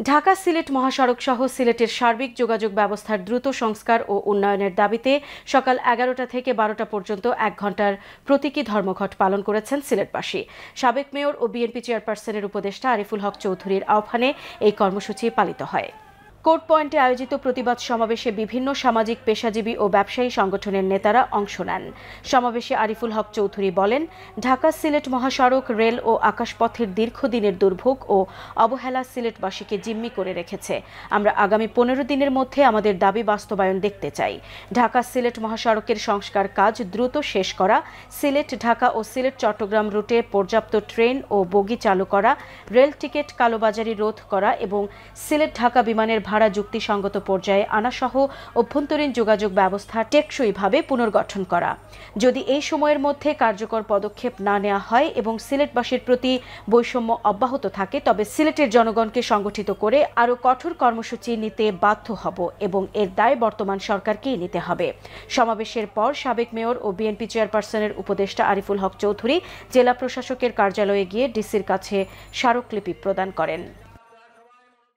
ঢাকা সিলেট মহাসড়ক সহ সিলেটের সার্বিক যোগাযোগ ব্যবস্থার দ্রুত সংস্কার ও উন্নয়নের দাবিতে সকাল 11টা থেকে 12টা পর্যন্ত 1 ঘণ্টার প্রতীকী ধর্মঘট পালন করেছেন সিলেটবাসী। সাবেক মেয়র ও বিএনপি চেয়ারপারসনের উপদেষ্টা আরিফুল হক চৌধুরীর আহ্বানে এই কর্মসূচি পালিত হয়। কোর্ট পয়েন্টে আয়োজিত প্রতিবাদ সমাবেশে বিভিন্ন সামাজিক, পেশাজীবী ও ব্যবসায়ী সংগঠনের নেতারা অংশ নেন। সমাবেশে আরিফুল হক চৌধুরী বলেন, ঢাকা সিলেট মহাসড়ক, রেল ও আকাশপথের দীর্ঘদিনের দুর্ভোগ ও অবহেলা সিলেটবাসীকে জিম্মি করে রেখেছে। আমরা আগামী 15 দিনের মধ্যে আমাদের দাবি বাস্তবায়ন দেখতে চাই। ঢাকা সিলেট মহাসড়কের সংস্কার কাজ দ্রুত শেষ করা, সিলেট ঢাকা ও সিলেট চট্টগ্রাম রুটে পর্যাপ্ত ট্রেন ও বগি চালু করা, রেল টিকিট কালোবাজারি রোধ করা এবং সিলেট ঢাকা বিমানের ভাড়া যুক্তিসঙ্গত পর্যায়ে আনাসহ অভ্যন্তরীণ যোগাযোগ ব্যবস্থা টেকসইভাবে পুনর্গঠন করা। যদি এই সময়ের মধ্যে কার্যকর পদক্ষেপ না নেওয়া হয় এবং সিলেটবাসীর প্রতি বৈষম্য অব্যাহত থাকে, তবে সিলেটের জনগণকে সংগঠিত করে আরও কঠোর কর্মসূচি নিতে বাধ্য হব এবং এর দায় বর্তমান সরকারকেই নিতে হবে। সমাবেশের পর সাবেক মেয়র ও বিএনপি চেয়ারপারসনের উপদেষ্টা আরিফুল হক চৌধুরী জেলা প্রশাসকের কার্যালয়ে গিয়ে ডিসির কাছে স্মারকলিপি প্রদান করেন।